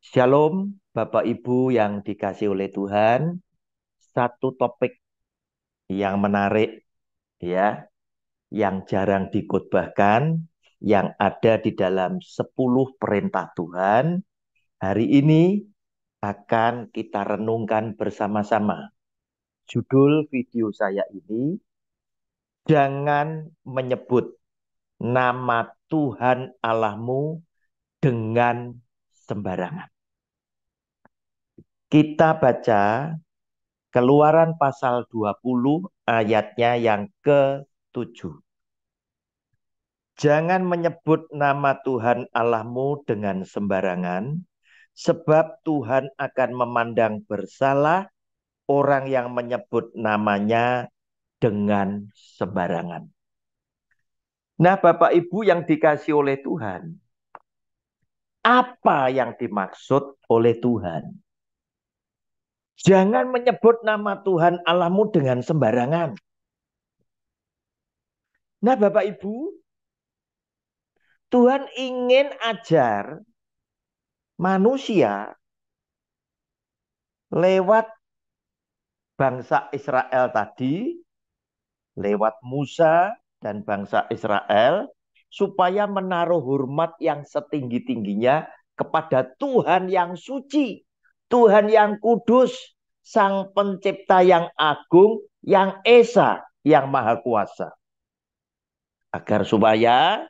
Shalom, Bapak Ibu yang dikasih oleh Tuhan. Satu topik yang menarik ya, yang jarang dikhotbahkan, yang ada di dalam 10 perintah Tuhan. Hari ini akan kita renungkan bersama-sama. Judul video saya ini, jangan menyebut nama Tuhan Allahmu dengan sembarangan. Kita baca Keluaran pasal 20 ayatnya yang ke-7. Jangan menyebut nama Tuhan Allahmu dengan sembarangan, sebab Tuhan akan memandang bersalah orang yang menyebut namanya dengan sembarangan. Nah, Bapak Ibu yang dikasih oleh Tuhan, apa yang dimaksud oleh Tuhan? Jangan menyebut nama Tuhan Allahmu dengan sembarangan. Nah, Bapak Ibu, Tuhan ingin ajar manusia lewat bangsa Israel tadi, lewat Musa dan bangsa Israel, supaya menaruh hormat yang setinggi-tingginya kepada Tuhan yang suci, Tuhan yang kudus, Sang Pencipta yang agung, yang esa, yang maha kuasa. Agar supaya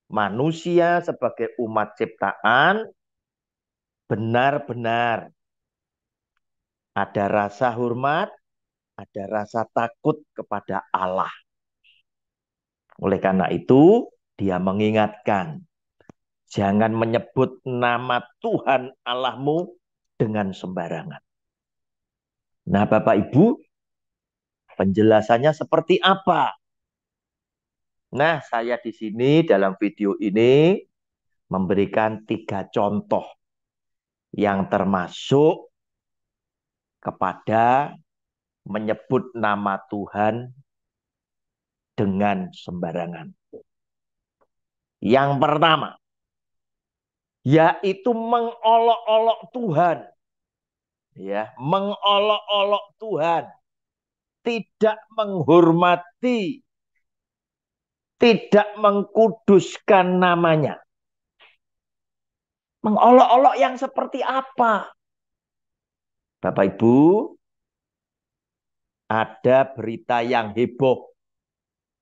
manusia sebagai umat ciptaan benar-benar ada rasa hormat, ada rasa takut kepada Allah. Oleh karena itu, dia mengingatkan, jangan menyebut nama Tuhan Allahmu dengan sembarangan. Nah, Bapak Ibu, penjelasannya seperti apa? Nah, saya di sini dalam video ini memberikan 3 contoh yang termasuk kepada menyebut nama Tuhan dengan sembarangan. Yang pertama, yaitu mengolok-olok Tuhan. Ya, mengolok-olok Tuhan, tidak menghormati, tidak mengkuduskan namanya. Mengolok-olok yang seperti apa? Bapak Ibu, ada berita yang heboh,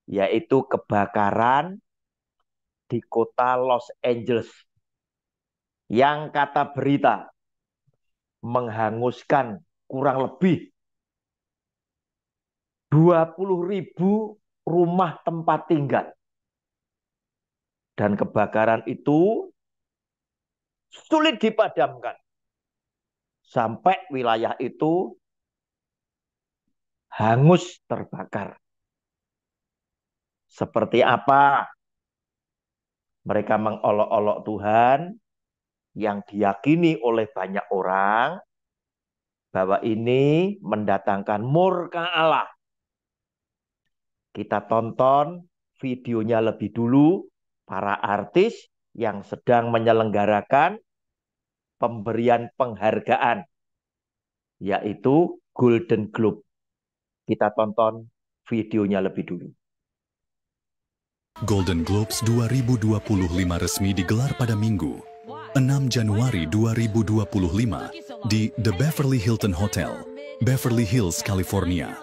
yaitu kebakaran di kota Los Angeles. Yang kata berita menghanguskan kurang lebih 20.000 rumah tempat tinggal. Dan kebakaran itu sulit dipadamkan. Sampai wilayah itu hangus terbakar. Seperti apa mereka mengolok-olok Tuhan yang diyakini oleh banyak orang bahwa ini mendatangkan murka Allah. Kita tonton videonya lebih dulu, para artis yang sedang menyelenggarakan pemberian penghargaan, yaitu Golden Globe. Kita tonton videonya lebih dulu. Golden Globes 2025 resmi digelar pada Minggu, 6 Januari 2025 di The Beverly Hilton Hotel, Beverly Hills, California.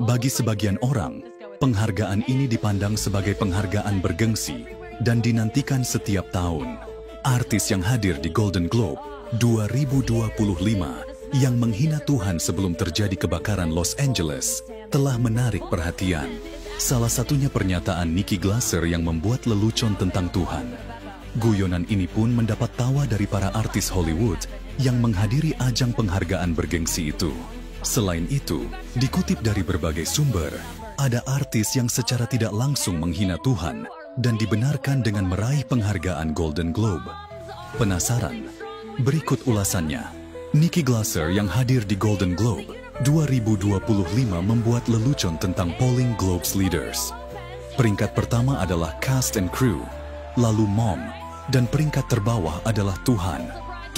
Bagi sebagian orang, penghargaan ini dipandang sebagai penghargaan bergengsi dan dinantikan setiap tahun. Artis yang hadir di Golden Globe 2025 yang menghina Tuhan sebelum terjadi kebakaran Los Angeles telah menarik perhatian. Salah satunya pernyataan Nikki Glaser yang membuat lelucon tentang Tuhan. Guyonan ini pun mendapat tawa dari para artis Hollywood yang menghadiri ajang penghargaan bergengsi itu. Selain itu, dikutip dari berbagai sumber, ada artis yang secara tidak langsung menghina Tuhan dan dibenarkan dengan meraih penghargaan Golden Globe. Penasaran? Berikut ulasannya. Nikki Glaser yang hadir di Golden Globe 2025 membuat lelucon tentang polling Globes leaders. Peringkat pertama adalah cast and crew, lalu mom, dan peringkat terbawah adalah Tuhan.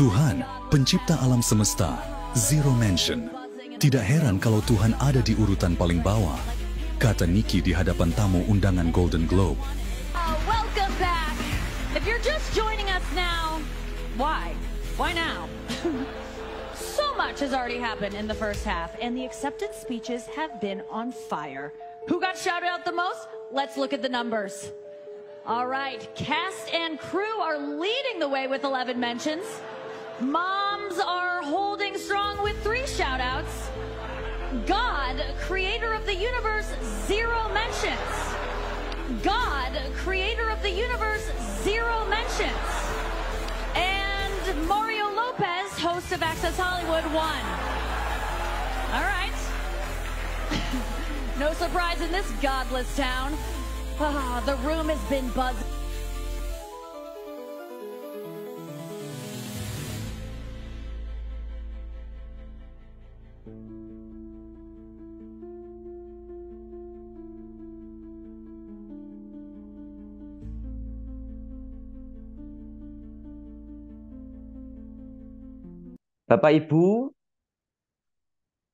Tuhan, pencipta alam semesta, Zero Mention. Tidak heran kalau Tuhan ada di urutan paling bawah, kata Nikki di hadapan tamu undangan Golden Globe. Welcome back. If you're just joining us now, why? Why now? So much has already happened in the first half, and the acceptance speeches have been on fire. Who got shouted out the most? Let's look at the numbers. All right, cast and crew are leading the way with 11 mentions. Moms are holding strong with 3 shout-outs. God, creator of the universe, 0 mentions. God, creator of the universe, 0 mentions. And Mario Lopez, host of Access Hollywood, 1. All right. No surprise in this godless town. The room has been buzzing. Bapak Ibu,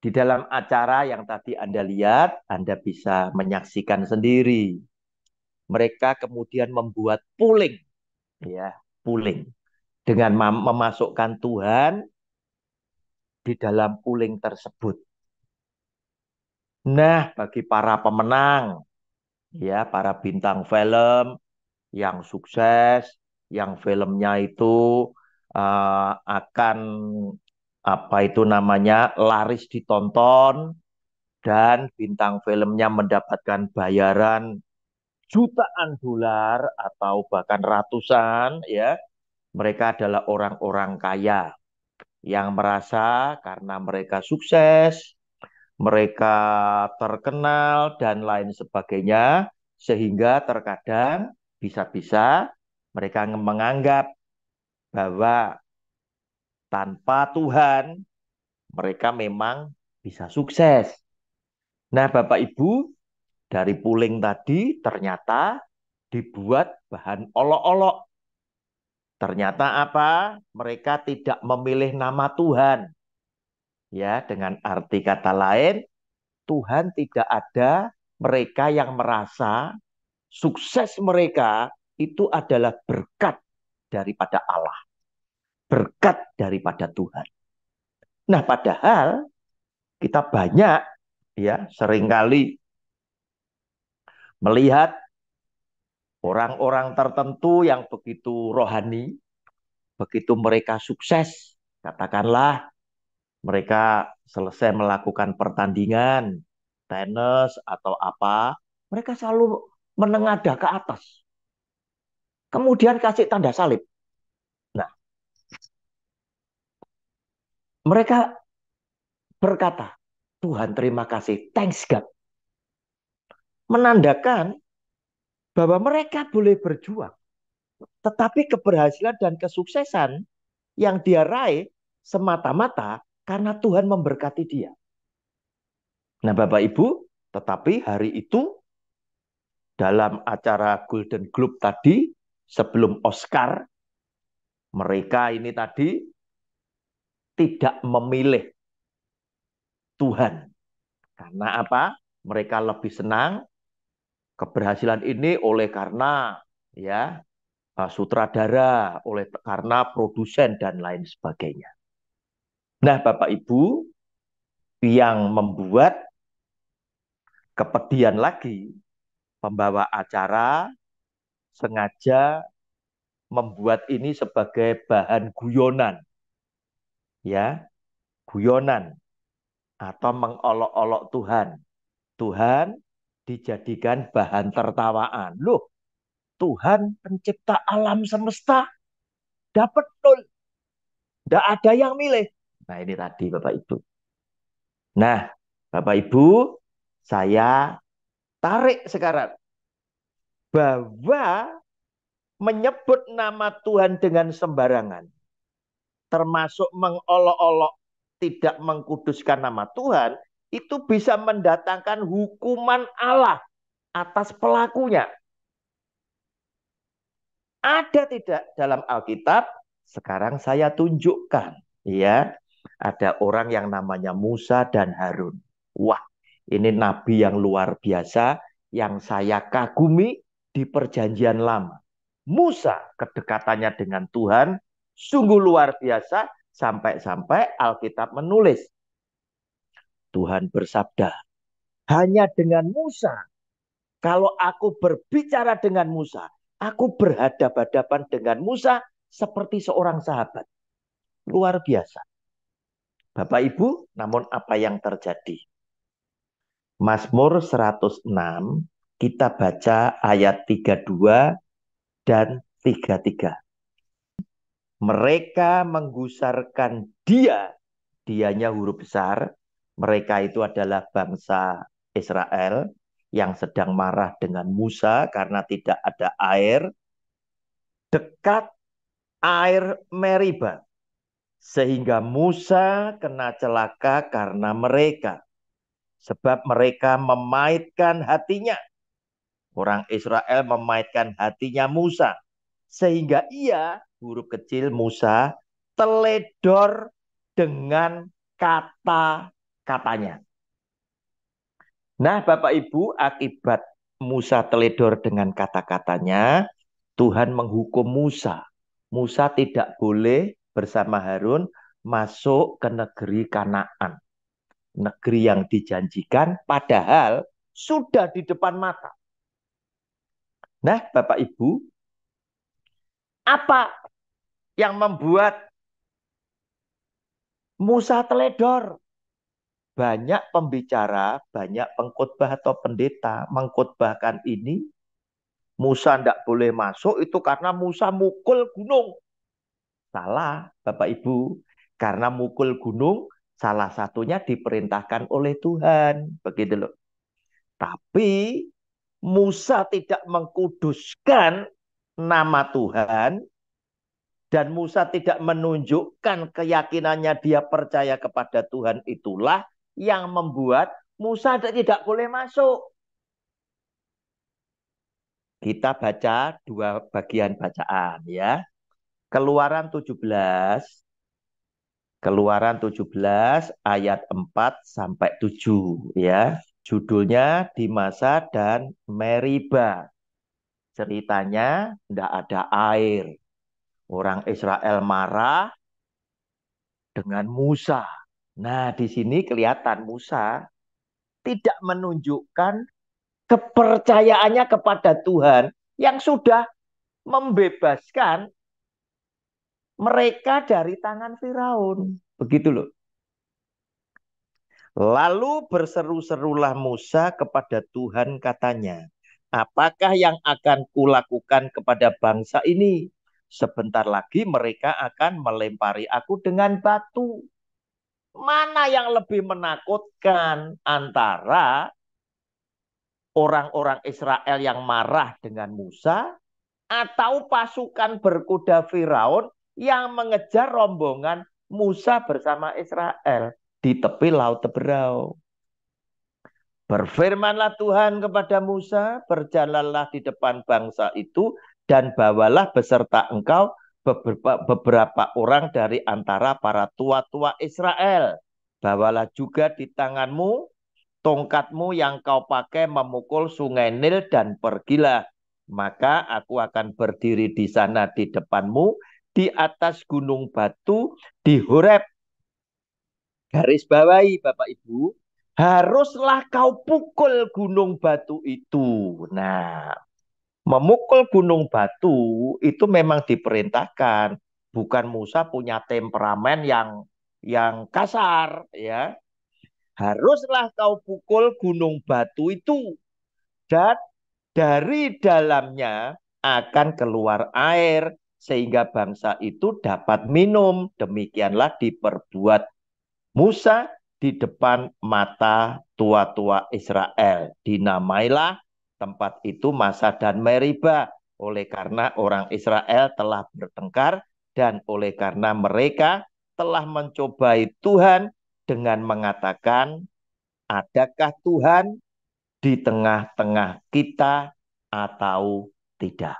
di dalam acara yang tadi Anda lihat, Anda bisa menyaksikan sendiri. Mereka kemudian membuat polling, ya, polling dengan memasukkan Tuhan di dalam polling tersebut. Nah, bagi para pemenang, ya, para bintang film yang sukses, yang filmnya itu akan laris ditonton dan bintang filmnya mendapatkan bayaran jutaan dolar atau bahkan ratusan, ya. Mereka adalah orang-orang kaya yang merasa karena mereka sukses, mereka terkenal dan lain sebagainya, sehingga terkadang bisa-bisa mereka menganggap bahwa tanpa Tuhan mereka memang bisa sukses. Nah, Bapak Ibu, dari polling tadi ternyata dibuat bahan olok-olok. Ternyata apa? Mereka tidak memilih nama Tuhan. Ya, dengan arti kata lain, Tuhan tidak ada. Mereka yang merasa sukses mereka itu adalah berkat daripada Allah. Berkat daripada Tuhan. Nah, padahal kita banyak, ya, seringkali melihat orang-orang tertentu yang begitu rohani, begitu mereka sukses, katakanlah mereka selesai melakukan pertandingan tenis atau apa, mereka selalu menengadah ke atas. Kemudian kasih tanda salib. Nah, mereka berkata, Tuhan terima kasih, thanks God. Menandakan bahwa mereka boleh berjuang. Tetapi keberhasilan dan kesuksesan yang dia raih semata-mata karena Tuhan memberkati dia. Nah, Bapak Ibu, tetapi hari itu dalam acara Golden Globe tadi, sebelum Oscar, mereka ini tadi tidak memilih Tuhan. Karena apa? Mereka lebih senang keberhasilan ini oleh karena, ya, sutradara, oleh karena produsen dan lain sebagainya. Nah, Bapak Ibu, yang membuat kepedihan lagi, pembawa acara sengaja membuat ini sebagai bahan guyonan. Ya, guyonan atau mengolok-olok Tuhan. Tuhan dijadikan bahan tertawaan. Loh, Tuhan pencipta alam semesta dapat 0. Tidak ada yang milih. Nah, ini tadi Bapak Ibu. Nah, Bapak Ibu, saya tarik sekarang bahwa menyebut nama Tuhan dengan sembarangan, termasuk mengolok-olok tidak mengkuduskan nama Tuhan, itu bisa mendatangkan hukuman Allah atas pelakunya. Ada tidak dalam Alkitab Sekarang saya tunjukkan, ya, ada orang yang namanya Musa dan Harun. Wah, ini nabi yang luar biasa yang saya kagumi di perjanjian lama. Musa kedekatannya dengan Tuhan sungguh luar biasa sampai-sampai Alkitab menulis. Tuhan bersabda, hanya dengan Musa, kalau aku berbicara dengan Musa, aku berhadapan-hadapan dengan Musa seperti seorang sahabat. Luar biasa. Bapak Ibu, namun apa yang terjadi? Mazmur 106, kita baca ayat 32 dan 33. Mereka menggusarkan dianya huruf besar. Mereka itu adalah bangsa Israel yang sedang marah dengan Musa karena tidak ada air. Dekat air Meriba. Sehingga Musa kena celaka karena mereka. Sebab mereka memaitkan hatinya. Orang Israel memaitkan hatinya Musa. Sehingga ia, huruf kecil Musa, teledor dengan kata-katanya. Nah, Bapak Ibu, akibat Musa teledor dengan kata-katanya, Tuhan menghukum Musa. Musa tidak boleh bersama Harun masuk ke negeri Kanaan. Negeri yang dijanjikan padahal sudah di depan mata. Nah, Bapak Ibu, apa yang membuat Musa teledor? Banyak pembicara, banyak pengkhotbah atau pendeta mengkhotbahkan ini. Musa tidak boleh masuk itu karena Musa mukul gunung. Salah, Bapak Ibu. Karena mukul gunung, salah satunya diperintahkan oleh Tuhan. Begitu loh. Tapi Musa tidak mengkuduskan nama Tuhan. Dan Musa tidak menunjukkan keyakinannya dia percaya kepada Tuhan, itulah yang membuat Musa tidak boleh masuk. Kita baca dua bagian bacaan ya. Keluaran 17 ayat 4 sampai 7 ya. Judulnya Di Masa dan Meriba. Ceritanya tidak ada air. Orang Israel marah dengan Musa. Nah, di sini kelihatan Musa tidak menunjukkan kepercayaannya kepada Tuhan yang sudah membebaskan mereka dari tangan Firaun. Begitu loh. Lalu berseru-serulah Musa kepada Tuhan, katanya, apakah yang akan kulakukan kepada bangsa ini? Sebentar lagi mereka akan melempari aku dengan batu. Mana yang lebih menakutkan antara orang-orang Israel yang marah dengan Musa atau pasukan berkuda Firaun yang mengejar rombongan Musa bersama Israel di tepi Laut Teberau? Berfirmanlah Tuhan kepada Musa, berjalanlah di depan bangsa itu dan bawalah beserta engkau beberapa orang dari antara para tua-tua Israel. Bawalah juga di tanganmu tongkatmu yang kau pakai memukul sungai Nil dan pergilah. Maka aku akan berdiri di sana di depanmu di atas gunung batu di Horeb. Garis bawahi Bapak Ibu, haruslah kau pukul gunung batu itu. Nah, memukul gunung batu itu memang diperintahkan. Bukan Musa punya temperamen yang kasar, ya. Haruslah kau pukul gunung batu itu. Dan dari dalamnya akan keluar air. Sehingga bangsa itu dapat minum. Demikianlah diperbuat Musa di depan mata tua-tua Israel. Dinamailah tempat itu Masa dan Meriba. Oleh karena orang Israel telah bertengkar. Dan oleh karena mereka telah mencobai Tuhan dengan mengatakan, adakah Tuhan di tengah-tengah kita atau tidak?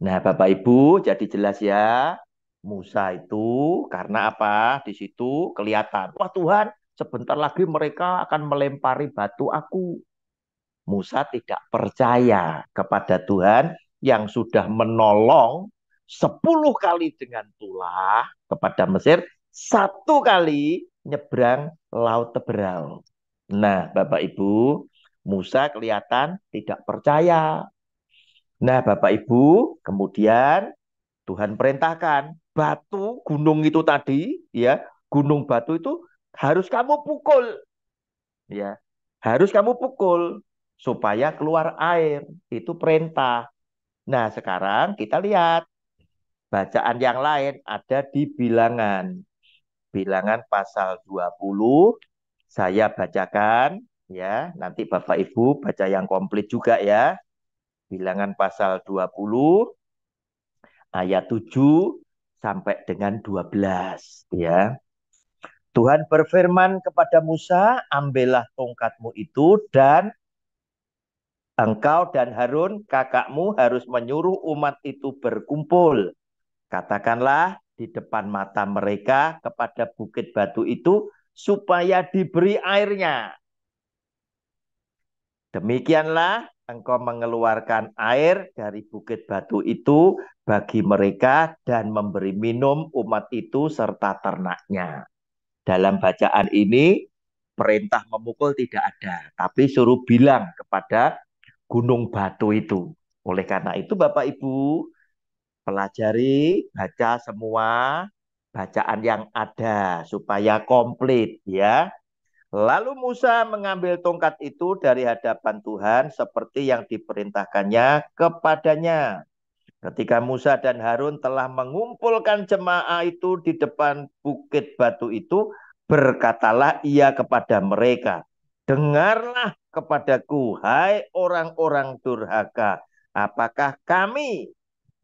Nah, Bapak Ibu, jadi jelas ya. Musa itu karena apa? Di situ kelihatan, wah Tuhan, sebentar lagi mereka akan melempari batu aku. Musa tidak percaya kepada Tuhan yang sudah menolong 10 kali dengan tulah kepada Mesir, 1 kali nyebrang Laut Teberau. Nah, Bapak Ibu, Musa kelihatan tidak percaya. Nah, Bapak Ibu, kemudian Tuhan perintahkan batu gunung itu tadi, ya, gunung batu itu harus kamu pukul, ya, harus kamu pukul supaya keluar air. Itu perintah. Nah, sekarang kita lihat bacaan yang lain ada di Bilangan. Bilangan pasal 20, saya bacakan, ya. Nanti Bapak Ibu baca yang komplit juga ya. Bilangan pasal 20 ayat 7 sampai dengan 12 ya. Tuhan berfirman kepada Musa, ambillah tongkatmu itu dan engkau dan Harun kakakmu harus menyuruh umat itu berkumpul. Katakanlah di depan mata mereka kepada bukit batu itu supaya diberi airnya. Demikianlah engkau mengeluarkan air dari bukit batu itu bagi mereka dan memberi minum umat itu serta ternaknya. Dalam bacaan ini perintah memukul tidak ada, tapi suruh bilang kepada gunung batu itu. Oleh karena itu Bapak Ibu, pelajari, baca semua bacaan yang ada supaya komplit ya. Lalu Musa mengambil tongkat itu dari hadapan Tuhan seperti yang diperintahkannya kepadanya. Ketika Musa dan Harun telah mengumpulkan jemaah itu di depan bukit batu itu, berkatalah ia kepada mereka, dengarlah kepadaku, hai orang-orang durhaka, apakah kami?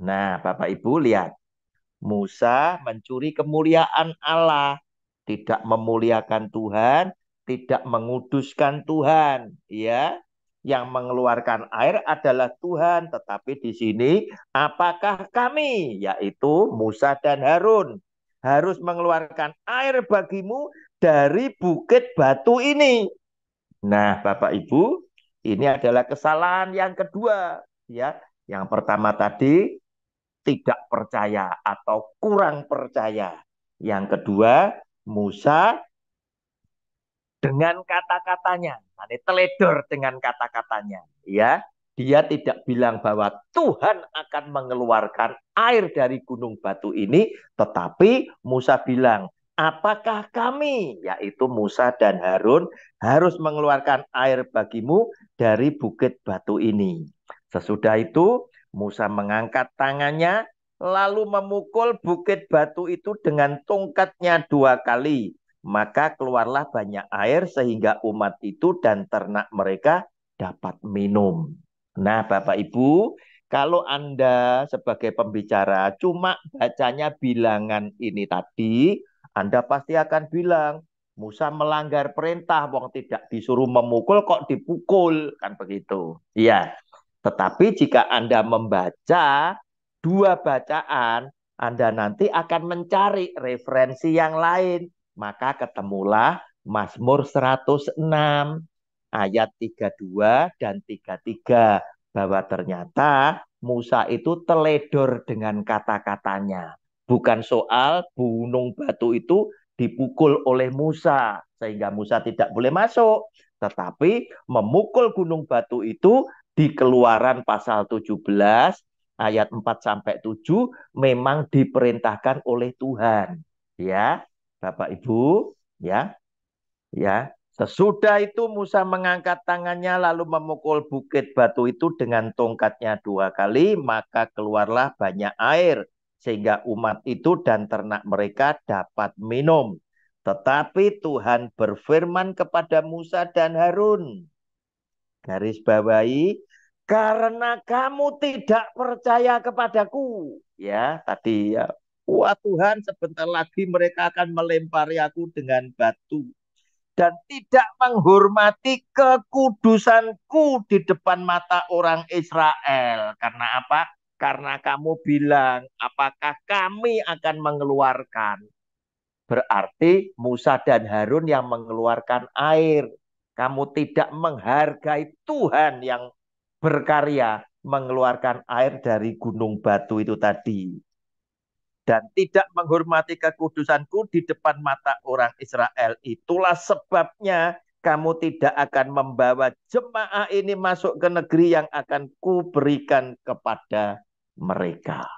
Nah, Bapak Ibu lihat, Musa mencuri kemuliaan Allah, tidak memuliakan Tuhan, tidak menguduskan Tuhan, ya. Yang mengeluarkan air adalah Tuhan, tetapi di sini apakah kami, yaitu Musa dan Harun, harus mengeluarkan air bagimu dari bukit batu ini. Nah, Bapak Ibu, ini adalah kesalahan yang kedua, ya. Yang pertama tadi tidak percaya atau kurang percaya. Yang kedua, Musa dengan kata-katanya, teledor dengan kata-katanya, ya. Dia tidak bilang bahwa Tuhan akan mengeluarkan air dari gunung batu ini, tetapi Musa bilang, apakah kami, yaitu Musa dan Harun, harus mengeluarkan air bagimu dari bukit batu ini. Sesudah itu, Musa mengangkat tangannya, lalu memukul bukit batu itu dengan tongkatnya 2 kali. Maka keluarlah banyak air sehingga umat itu dan ternak mereka dapat minum. Nah, Bapak Ibu, kalau Anda sebagai pembicara cuma bacanya bilangan ini tadi, Anda pasti akan bilang, Musa melanggar perintah, wong tidak disuruh memukul kok dipukul, kan begitu. Iya. Tetapi jika Anda membaca 2 bacaan, Anda nanti akan mencari referensi yang lain. Maka ketemulah Mazmur 106 ayat 32 dan 33 bahwa ternyata Musa itu teledor dengan kata-katanya. Bukan soal gunung batu itu dipukul oleh Musa sehingga Musa tidak boleh masuk, tetapi memukul gunung batu itu di Keluaran pasal 17 ayat 4 sampai 7 memang diperintahkan oleh Tuhan. Ya, Bapak Ibu, ya. Ya, sesudah itu Musa mengangkat tangannya lalu memukul bukit batu itu dengan tongkatnya 2 kali, maka keluarlah banyak air sehingga umat itu dan ternak mereka dapat minum. Tetapi Tuhan berfirman kepada Musa dan Harun, garis bawahi, karena kamu tidak percaya kepadaku. Ya, tadi ya. Wah Tuhan, sebentar lagi mereka akan melempari aku dengan batu dan tidak menghormati kekudusanku di depan mata orang Israel. Karena apa? Karena kamu bilang, apakah kami akan mengeluarkan? Berarti Musa dan Harun yang mengeluarkan air. Kamu tidak menghargai Tuhan yang berkarya mengeluarkan air dari gunung batu itu tadi. Dan tidak menghormati kekudusanku di depan mata orang Israel. Itulah sebabnya kamu tidak akan membawa jemaah ini masuk ke negeri yang akan kuberikan kepada mereka.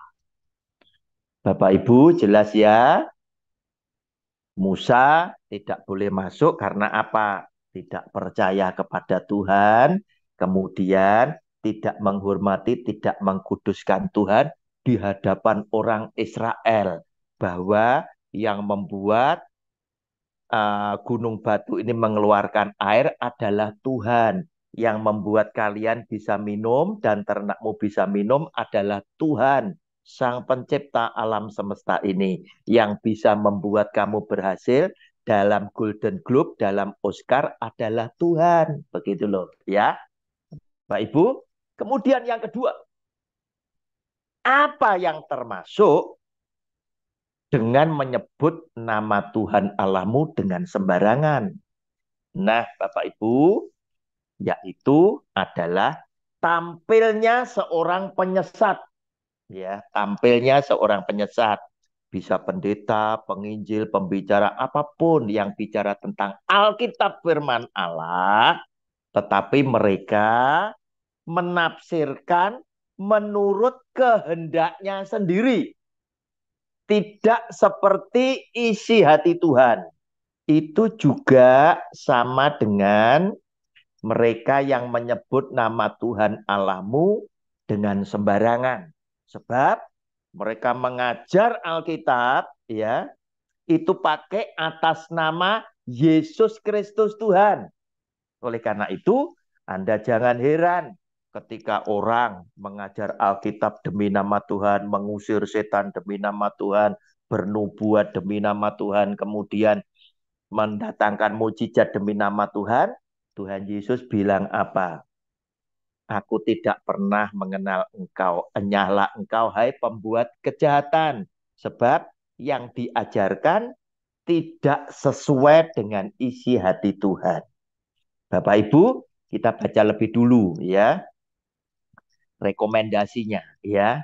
Bapak Ibu jelas ya. Musa tidak boleh masuk karena apa? Tidak percaya kepada Tuhan, kemudian tidak menghormati, tidak mengkuduskan Tuhan di hadapan orang Israel. Bahwa yang membuat gunung batu ini mengeluarkan air adalah Tuhan. Yang membuat kalian bisa minum dan ternakmu bisa minum adalah Tuhan, Sang Pencipta alam semesta ini. Yang bisa membuat kamu berhasil dalam Golden Globe, dalam Oscar adalah Tuhan. Begitu loh ya. Pak Ibu. Kemudian yang kedua, apa yang termasuk dengan menyebut nama Tuhan Allahmu dengan sembarangan? Nah, Bapak Ibu, yaitu adalah tampilnya seorang penyesat. Ya, tampilnya seorang penyesat. Bisa pendeta, penginjil, pembicara, apapun yang bicara tentang Alkitab firman Allah, tetapi mereka menafsirkan menurut kehendaknya sendiri. Tidak seperti isi hati Tuhan. Itu juga sama dengan mereka yang menyebut nama Tuhan Allahmu dengan sembarangan. Sebab mereka mengajar Alkitab ya, itu pakai atas nama Yesus Kristus Tuhan. Oleh karena itu, Anda jangan heran ketika orang mengajar Alkitab demi nama Tuhan, mengusir setan demi nama Tuhan, bernubuat demi nama Tuhan, kemudian mendatangkan mujizat demi nama Tuhan. Tuhan Yesus bilang apa? Aku tidak pernah mengenal engkau, enyahlah engkau hai pembuat kejahatan. Sebab yang diajarkan tidak sesuai dengan isi hati Tuhan. Bapak Ibu, kita baca lebih dulu ya rekomendasinya ya.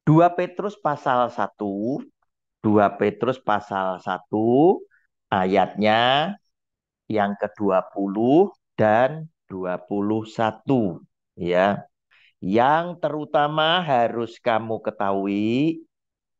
2 Petrus pasal 1, 2 Petrus pasal 1 ayatnya yang ke-20 dan 21 ya. Yang terutama harus kamu ketahui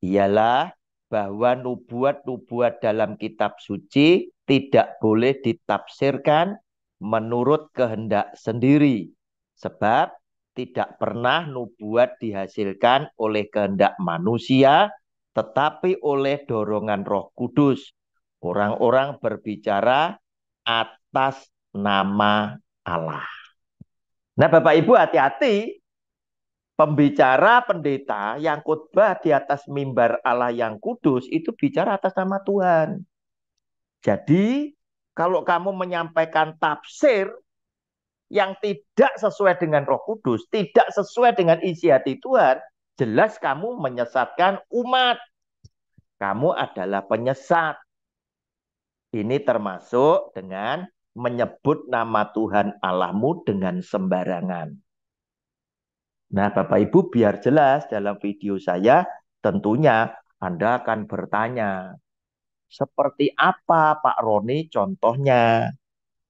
ialah bahwa nubuat-nubuat dalam kitab suci tidak boleh ditafsirkan menurut kehendak sendiri. Sebab tidak pernah nubuat dihasilkan oleh kehendak manusia, tetapi oleh dorongan Roh Kudus. Orang-orang berbicara atas nama Allah. Nah, Bapak Ibu hati-hati. Pembicara pendeta yang khotbah di atas mimbar Allah yang kudus itu bicara atas nama Tuhan. Jadi, kalau kamu menyampaikan tafsir yang tidak sesuai dengan Roh Kudus, tidak sesuai dengan isi hati Tuhan, jelas kamu menyesatkan umat. Kamu adalah penyesat. Ini termasuk dengan menyebut nama Tuhan Allahmu dengan sembarangan. Nah, Bapak Ibu biar jelas dalam video saya, tentunya Anda akan bertanya, seperti apa Pak Roni contohnya?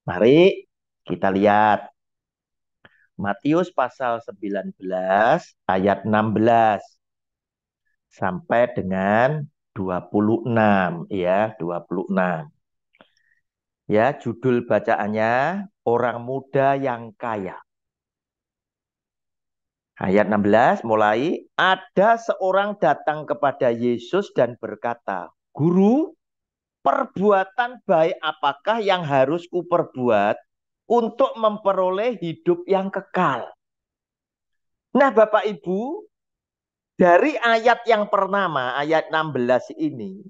Mari kita lihat. Matius pasal 19 ayat 16 sampai dengan 26 ya, 26. Ya, judul bacaannya Orang Muda yang Kaya. Ayat 16 mulai, ada seorang datang kepada Yesus dan berkata, Guru, perbuatan baik apakah yang harus kuperbuat untuk memperoleh hidup yang kekal? Nah, Bapak Ibu, dari ayat yang pertama, ayat 16 ini,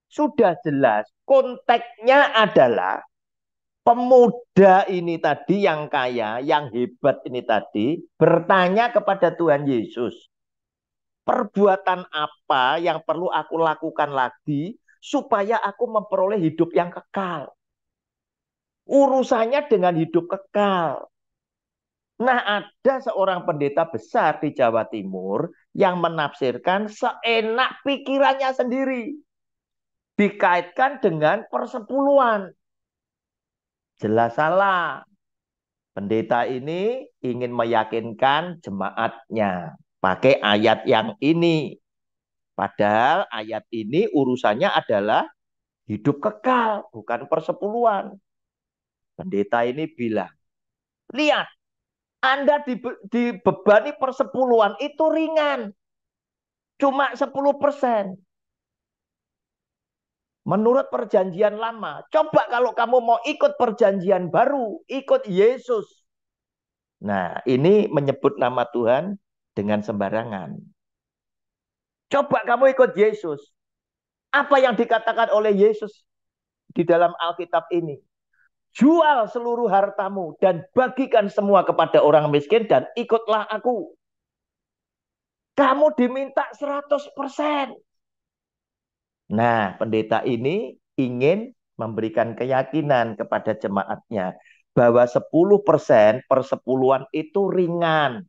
sudah jelas konteksnya adalah pemuda ini tadi yang kaya, yang hebat ini tadi, bertanya kepada Tuhan Yesus. perbuatan apa yang perlu aku lakukan lagi supaya aku memperoleh hidup yang kekal. Urusannya dengan hidup kekal. Nah, ada seorang pendeta besar di Jawa Timur yang menafsirkan seenak pikirannya sendiri. Dikaitkan dengan persepuluhan. Jelas salah. Pendeta ini ingin meyakinkan jemaatnya pakai ayat yang ini. Padahal ayat ini urusannya adalah hidup kekal, bukan persepuluhan. Pendeta ini bilang, lihat, Anda dibebani persepuluhan itu ringan. Cuma 10%. Menurut perjanjian lama. Coba kalau kamu mau ikut perjanjian baru, ikut Yesus. Nah, ini menyebut nama Tuhan dengan sembarangan. Coba kamu ikut Yesus. Apa yang dikatakan oleh Yesus di dalam Alkitab ini? Jual seluruh hartamu dan bagikan semua kepada orang miskin dan ikutlah aku. Kamu diminta 100%. Nah, pendeta ini ingin memberikan keyakinan kepada jemaatnya bahwa 10% persepuluhan itu ringan.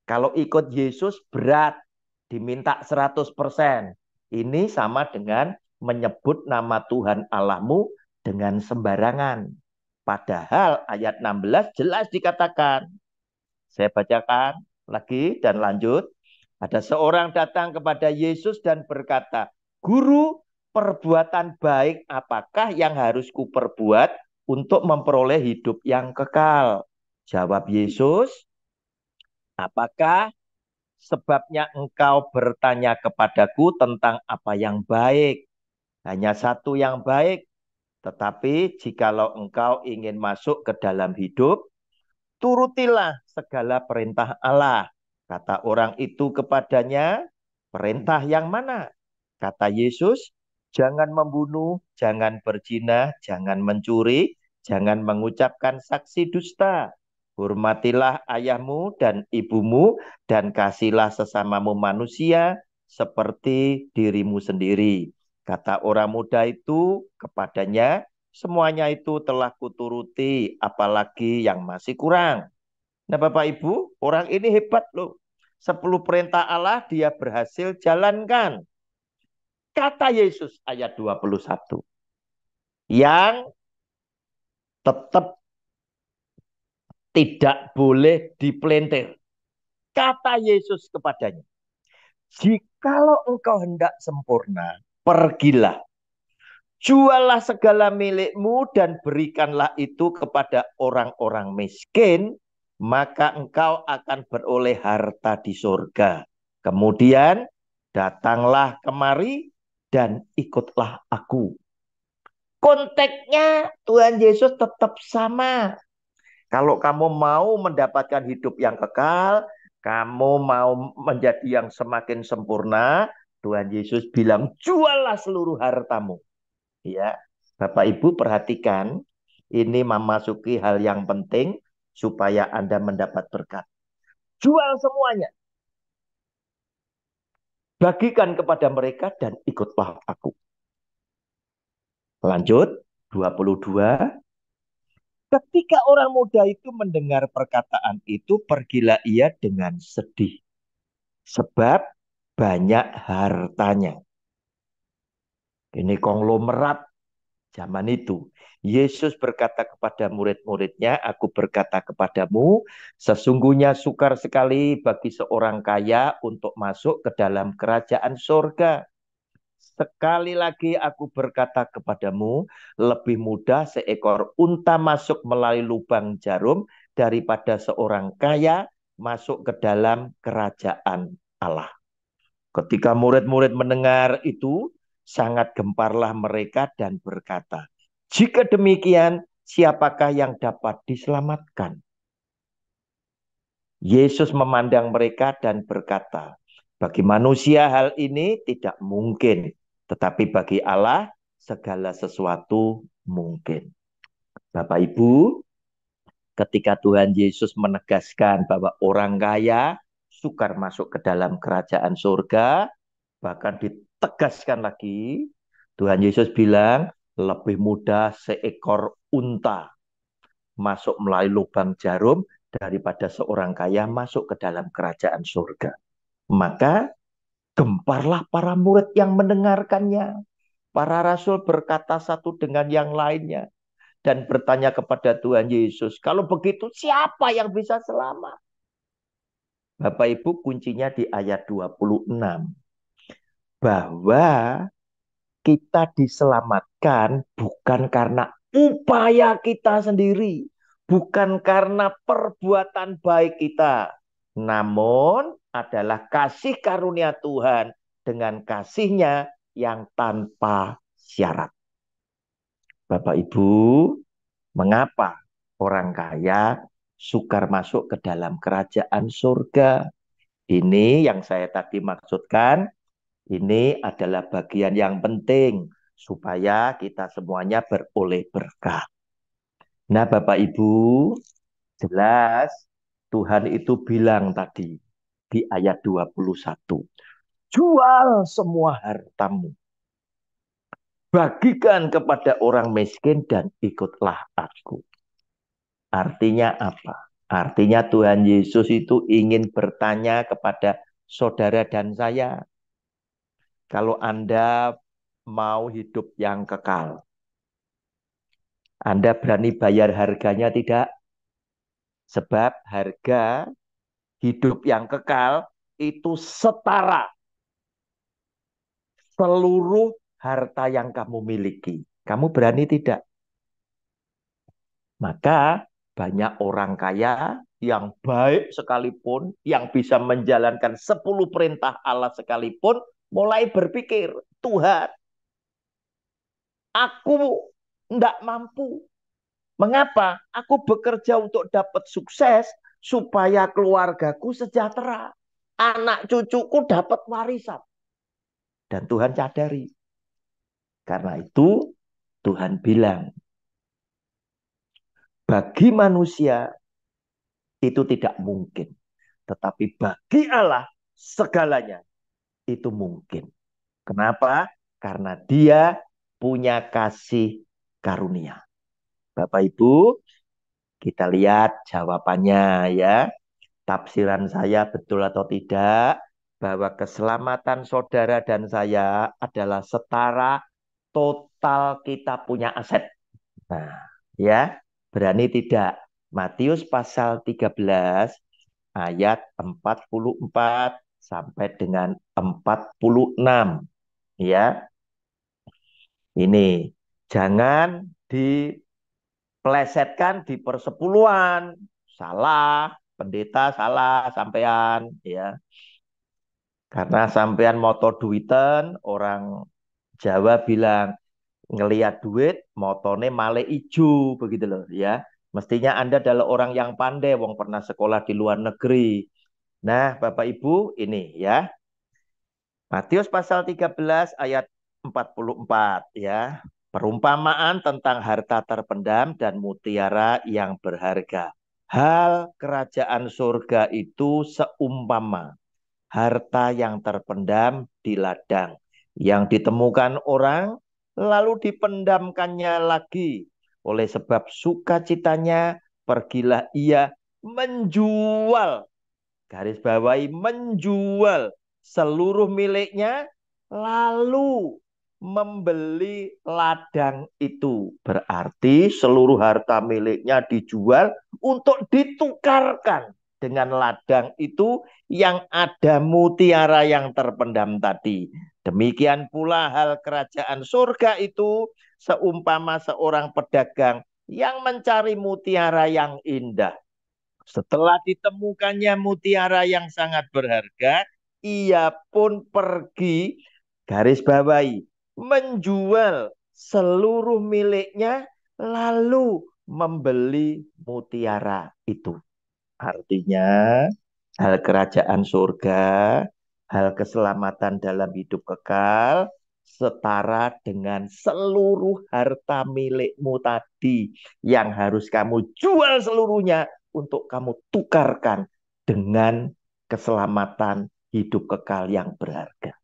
Kalau ikut Yesus berat, diminta 100%. Ini sama dengan menyebut nama Tuhan Allahmu dengan sembarangan. Padahal ayat 16 jelas dikatakan. Saya bacakan lagi dan lanjut. Ada seorang datang kepada Yesus dan berkata, Guru, perbuatan baik apakah yang harus kuperbuat untuk memperoleh hidup yang kekal? Jawab Yesus, apakah sebabnya engkau bertanya kepadaku tentang apa yang baik? Hanya satu yang baik. Tetapi jikalau engkau ingin masuk ke dalam hidup, turutilah segala perintah Allah. Kata orang itu kepadanya, perintah yang mana? Kata Yesus, jangan membunuh, jangan berzina, jangan mencuri, jangan mengucapkan saksi dusta. Hormatilah ayahmu dan ibumu dan kasihlah sesamamu manusia seperti dirimu sendiri. Kata orang muda itu kepadanya, semuanya itu telah kuturuti, apalagi yang masih kurang. Nah, Bapak Ibu, orang ini hebat loh. 10 perintah Allah dia berhasil jalankan. Kata Yesus ayat 21. Yang tetap tidak boleh dipelintir. Kata Yesus kepadanya, jikalau engkau hendak sempurna, pergilah. Juallah segala milikmu dan berikanlah itu kepada orang-orang miskin, maka engkau akan beroleh harta di surga. Kemudian datanglah kemari dan ikutlah aku. Konteksnya Tuhan Yesus tetap sama. Kalau kamu mau mendapatkan hidup yang kekal, kamu mau menjadi yang semakin sempurna, Tuhan Yesus bilang, juallah seluruh hartamu. Ya, Bapak Ibu perhatikan, ini memasuki hal yang penting supaya Anda mendapat berkat. Jual semuanya. Bagikan kepada mereka dan ikutlah aku. Lanjut, 22. Ketika orang muda itu mendengar perkataan itu, pergilah ia dengan sedih. Sebab banyak hartanya. Ini konglomerat zaman itu. Yesus berkata kepada murid-muridnya, aku berkata kepadamu, sesungguhnya sukar sekali bagi seorang kaya untuk masuk ke dalam kerajaan surga. Sekali lagi aku berkata kepadamu, lebih mudah seekor unta masuk melalui lubang jarum daripada seorang kaya masuk ke dalam kerajaan Allah. Ketika murid-murid mendengar itu, sangat gemparlah mereka dan berkata, jika demikian, siapakah yang dapat diselamatkan? Yesus memandang mereka dan berkata, bagi manusia hal ini tidak mungkin, tetapi bagi Allah segala sesuatu mungkin. Bapak Ibu, ketika Tuhan Yesus menegaskan bahwa orang kaya sukar masuk ke dalam kerajaan surga. Bahkan ditegaskan lagi, Tuhan Yesus bilang, lebih mudah seekor unta masuk melalui lubang jarum daripada seorang kaya masuk ke dalam kerajaan surga. Maka gemparlah para murid yang mendengarkannya. Para rasul berkata satu dengan yang lainnya dan bertanya kepada Tuhan Yesus, kalau begitu siapa yang bisa selamat? Bapak Ibu, kuncinya di ayat 26. Bahwa kita diselamatkan bukan karena upaya kita sendiri, bukan karena perbuatan baik kita, namun adalah kasih karunia Tuhan dengan kasih-Nya yang tanpa syarat. Bapak Ibu, mengapa orang kaya sukar masuk ke dalam kerajaan surga? Ini yang saya tadi maksudkan. Ini adalah bagian yang penting supaya kita semuanya beroleh berkah. Nah, Bapak Ibu, jelas Tuhan itu bilang tadi di ayat 21. Jual semua hartamu. Bagikan kepada orang miskin dan ikutlah aku. Artinya apa? Artinya Tuhan Yesus itu ingin bertanya kepada saudara dan saya. Kalau Anda mau hidup yang kekal, Anda berani bayar harganya tidak? Sebab harga hidup yang kekal itu setara seluruh harta yang kamu miliki. Kamu berani tidak? Maka banyak orang kaya yang baik sekalipun, yang bisa menjalankan 10 perintah Allah sekalipun, mulai berpikir, Tuhan, aku tidak mampu. Mengapa? Aku bekerja untuk dapat sukses supaya keluargaku sejahtera. Anak cucuku dapat warisan. Dan Tuhan sadari. Karena itu Tuhan bilang, bagi manusia itu tidak mungkin. Tetapi bagi Allah segalanya itu mungkin. Kenapa? Karena Dia punya kasih karunia. Bapak Ibu, kita lihat jawabannya ya. Tafsiran saya betul atau tidak bahwa keselamatan saudara dan saya adalah setara total kita punya aset. Nah, ya, berani tidak? Matius pasal 13 ayat 44 sampai dengan 46. Ya. Ini jangan dipelesetkan di persepuluhan. Salah, pendeta salah sampean ya. Karena sampean moto duiten, orang Jawa bilang ngelihat duit motone male ijo begitu loh ya. Mestinya Anda adalah orang yang pandai, wong pernah sekolah di luar negeri. Nah, Bapak Ibu, ini ya. Matius pasal 13 ayat 44 ya. Perumpamaan tentang harta terpendam dan mutiara yang berharga. Hal kerajaan surga itu seumpama harta yang terpendam di ladang, yang ditemukan orang, lalu dipendamkannya lagi. Oleh sebab sukacitanya, pergilah ia menjual, garis bawahi menjual seluruh miliknya, lalu membeli ladang itu. Berarti seluruh harta miliknya dijual untuk ditukarkan dengan ladang itu yang ada mutiara yang terpendam tadi. Demikian pula hal kerajaan surga itu seumpama seorang pedagang yang mencari mutiara yang indah. Setelah ditemukannya mutiara yang sangat berharga, ia pun pergi, garis bawahi, menjual seluruh miliknya, lalu membeli mutiara itu. Artinya, hal kerajaan surga, hal keselamatan dalam hidup kekal, setara dengan seluruh harta milikmu tadi yang harus kamu jual seluruhnya untuk kamu tukarkan dengan keselamatan hidup kekal yang berharga.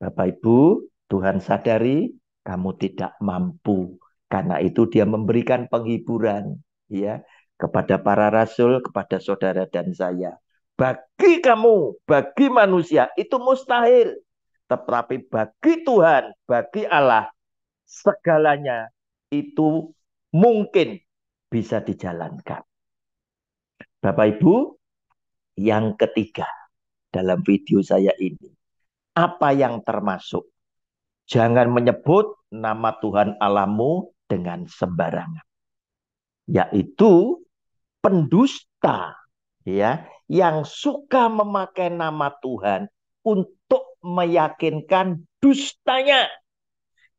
Bapak Ibu, Tuhan sadari kamu tidak mampu. Karena itu dia memberikan penghiburan ya kepada para rasul, kepada saudara dan saya. Bagi kamu, bagi manusia itu mustahil. Tetapi bagi Tuhan, bagi Allah, segalanya itu mungkin bisa dijalankan. Bapak Ibu, yang ketiga dalam video saya ini, apa yang termasuk? Jangan menyebut nama Tuhan Allahmu dengan sembarangan. Yaitu pendusta ya, yang suka memakai nama Tuhan untuk meyakinkan dustanya.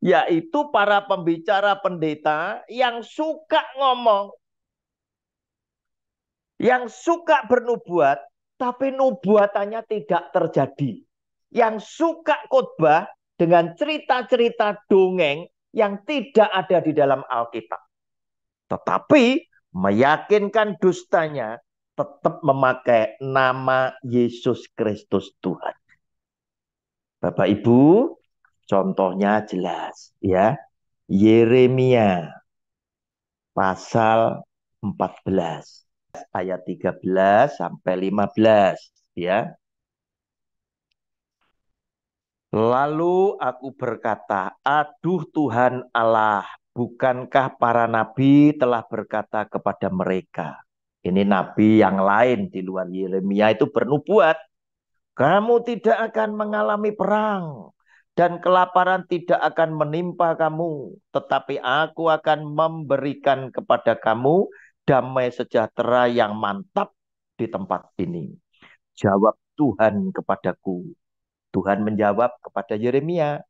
Yaitu para pembicara pendeta yang suka ngomong, yang suka bernubuat, tapi nubuatannya tidak terjadi. Yang suka khotbah dengan cerita-cerita dongeng yang tidak ada di dalam Alkitab. Tetapi meyakinkan dustanya tetap memakai nama Yesus Kristus Tuhan. Bapak Ibu, contohnya jelas ya. Yeremia pasal 14 ayat 13 sampai 15 ya. Lalu aku berkata, aduh Tuhan Allah, bukankah para nabi telah berkata kepada mereka? Ini nabi yang lain di luar Yeremia itu bernubuat. Kamu tidak akan mengalami perang dan kelaparan tidak akan menimpa kamu. Tetapi aku akan memberikan kepada kamu damai sejahtera yang mantap di tempat ini. Jawab Tuhan kepadaku. Tuhan menjawab kepada Yeremia,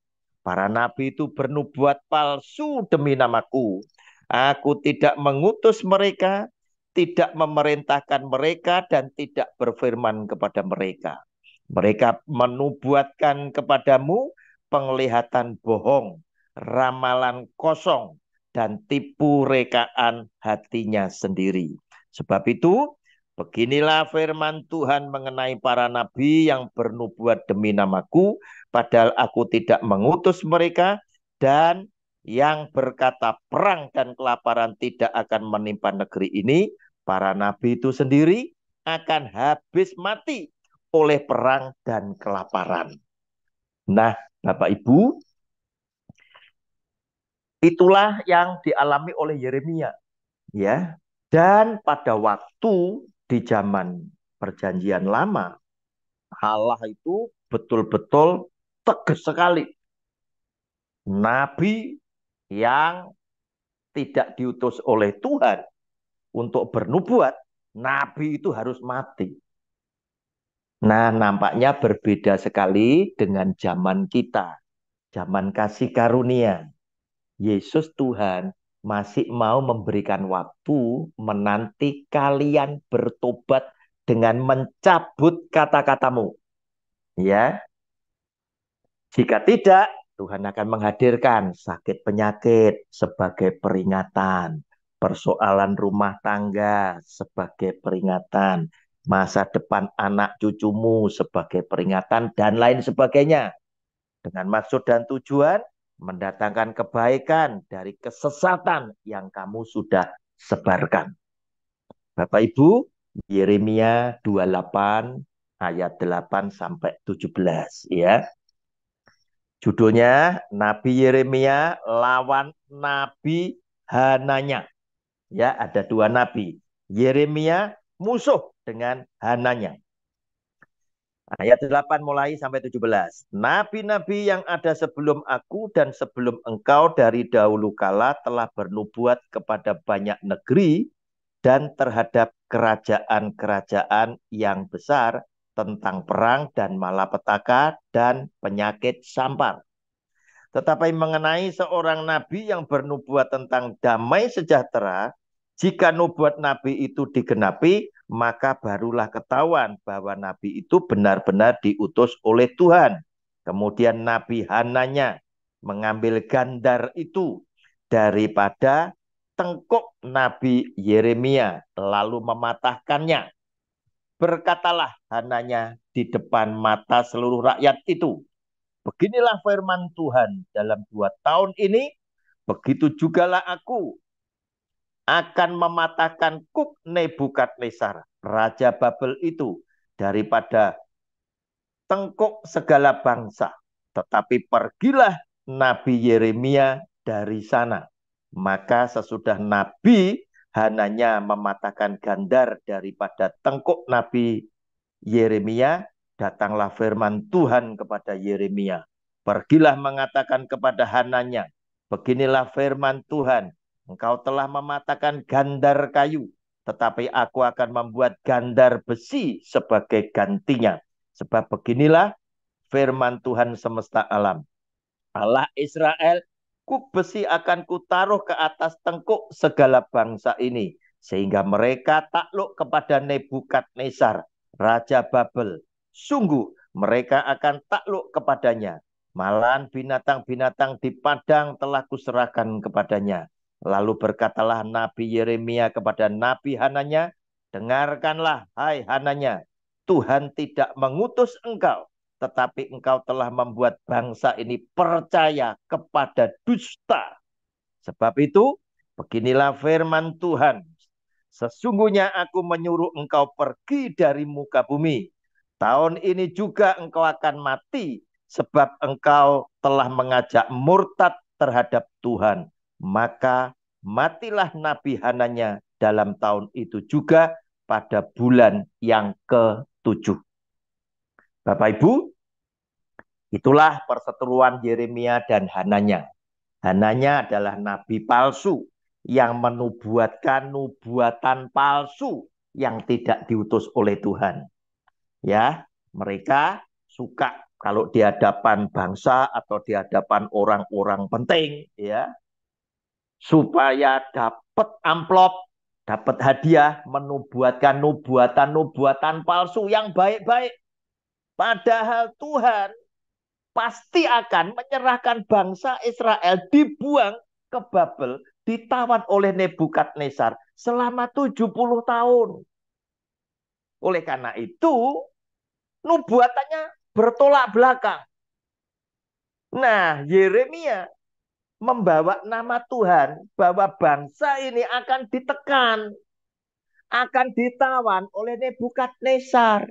para nabi itu bernubuat palsu demi namaku. Aku tidak mengutus mereka, tidak memerintahkan mereka, dan tidak berfirman kepada mereka. Mereka menubuatkan kepadamu penglihatan bohong, ramalan kosong, dan tipu rekaan hatinya sendiri. Sebab itu, beginilah firman Tuhan mengenai para nabi yang bernubuat demi namaku, padahal aku tidak mengutus mereka, dan yang berkata perang dan kelaparan tidak akan menimpa negeri ini, para nabi itu sendiri akan habis mati oleh perang dan kelaparan. Nah, Bapak Ibu, itulah yang dialami oleh Yeremia, ya. Dan pada waktu di zaman Perjanjian Lama, Allah itu betul-betul tegas sekali. Nabi yang tidak diutus oleh Tuhan untuk bernubuat, nabi itu harus mati. Nah, nampaknya berbeda sekali dengan zaman kita, zaman kasih karunia. Yesus Tuhan masih mau memberikan waktu menanti kalian bertobat dengan mencabut kata-katamu. Ya. Jika tidak, Tuhan akan menghadirkan sakit penyakit sebagai peringatan, persoalan rumah tangga sebagai peringatan, masa depan anak cucumu sebagai peringatan, dan lain sebagainya. Dengan maksud dan tujuan mendatangkan kebaikan dari kesesatan yang kamu sudah sebarkan. Bapak Ibu, Yeremia 28 ayat 8 sampai 17 ya. Judulnya Nabi Yeremia lawan Nabi Hananya. Ya, ada dua nabi. Yeremia musuh dengan Hananya. Ayat 8 mulai sampai 17. Nabi-nabi yang ada sebelum aku dan sebelum engkau dari dahulu kala telah bernubuat kepada banyak negeri dan terhadap kerajaan-kerajaan yang besar tentang perang dan malapetaka dan penyakit sampar. Tetapi mengenai seorang nabi yang bernubuat tentang damai sejahtera, jika nubuat nabi itu digenapi, maka barulah ketahuan bahwa nabi itu benar-benar diutus oleh Tuhan. Kemudian Nabi Hananya mengambil gandar itu daripada tengkuk Nabi Yeremia, lalu mematahkannya. berkatalah Hananya di depan mata seluruh rakyat itu, beginilah firman Tuhan, dalam 2 tahun ini, begitu jugalah aku akan mematahkan kuk Nebukadnezar, Raja Babel itu, daripada tengkuk segala bangsa. Tetapi pergilah Nabi Yeremia dari sana. Maka sesudah Nabi Hananya mematahkan gandar daripada tengkuk Nabi Yeremia, datanglah firman Tuhan kepada Yeremia. Pergilah mengatakan kepada Hananya, beginilah firman Tuhan, engkau telah mematahkan gandar kayu, tetapi aku akan membuat gandar besi sebagai gantinya. Sebab beginilah firman Tuhan semesta alam, Allah Israel, kuk besi akan kutaruh ke atas tengkuk segala bangsa ini, sehingga mereka takluk kepada Nebukadnezar, Raja Babel. Sungguh mereka akan takluk kepadanya. Malahan binatang-binatang di padang telah kuserahkan kepadanya. Lalu berkatalah Nabi Yeremia kepada Nabi Hananya, dengarkanlah hai Hananya, Tuhan tidak mengutus engkau, tetapi engkau telah membuat bangsa ini percaya kepada dusta. Sebab itu, beginilah firman Tuhan, sesungguhnya aku menyuruh engkau pergi dari muka bumi. Tahun ini juga engkau akan mati, sebab engkau telah mengajak murtad terhadap Tuhan. Maka matilah Nabi Hananya dalam tahun itu juga, pada bulan yang ke-7. Bapak Ibu, itulah perseteruan Yeremia dan Hananya. Hananya adalah nabi palsu yang menubuatkan nubuatan palsu yang tidak diutus oleh Tuhan. Ya, mereka suka kalau di hadapan bangsa atau di hadapan orang-orang penting, ya, supaya dapat amplop, dapat hadiah, menubuatkan nubuatan palsu yang baik-baik. Padahal Tuhan pasti akan menyerahkan bangsa Israel, dibuang ke Babel, ditawan oleh Nebukadnezar selama 70 tahun. Oleh karena itu, nubuatannya bertolak belakang. Nah, Yeremia membawa nama Tuhan bahwa bangsa ini akan ditekan, akan ditawan oleh Nebukadnezar.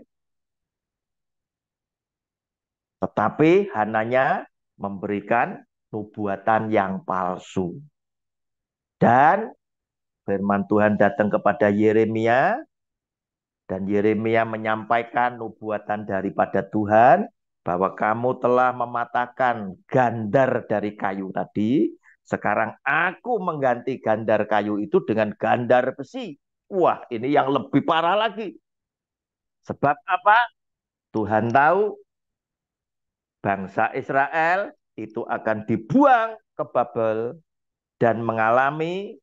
Tetapi Hananya memberikan nubuatan yang palsu. Dan firman Tuhan datang kepada Yeremia, dan Yeremia menyampaikan nubuatan daripada Tuhan, bahwa kamu telah mematahkan gandar dari kayu tadi, sekarang aku mengganti gandar kayu itu dengan gandar besi. Wah, ini yang lebih parah lagi. Sebab apa? Tuhan tahu bangsa Israel itu akan dibuang ke Babel dan mengalami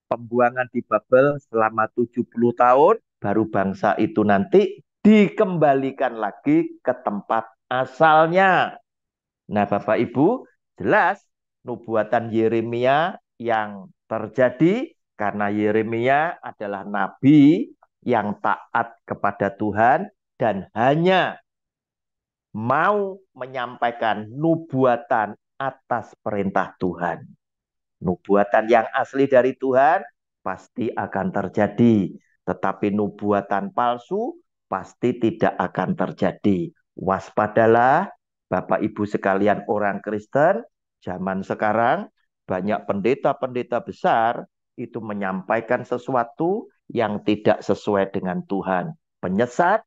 pembuangan di Babel selama 70 tahun, baru bangsa itu nanti dikembalikan lagi ke tempat asalnya. Nah, Bapak Ibu, jelas nubuatan Yeremia yang terjadi karena Yeremia adalah nabi yang taat kepada Tuhan dan hanya mau menyampaikan nubuatan atas perintah Tuhan. Nubuatan yang asli dari Tuhan pasti akan terjadi, tetapi nubuatan palsu pasti tidak akan terjadi. Waspadalah Bapak Ibu sekalian orang Kristen, zaman sekarang banyak pendeta-pendeta besar itu menyampaikan sesuatu yang tidak sesuai dengan Tuhan. Penyesat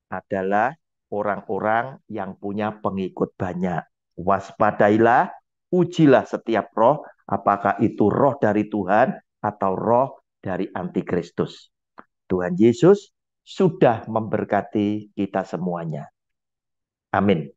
adalah orang-orang yang punya pengikut banyak. Waspadailah, ujilah setiap roh, apakah itu roh dari Tuhan atau roh dari antikristus. Tuhan Yesus sudah memberkati kita semuanya. Amin.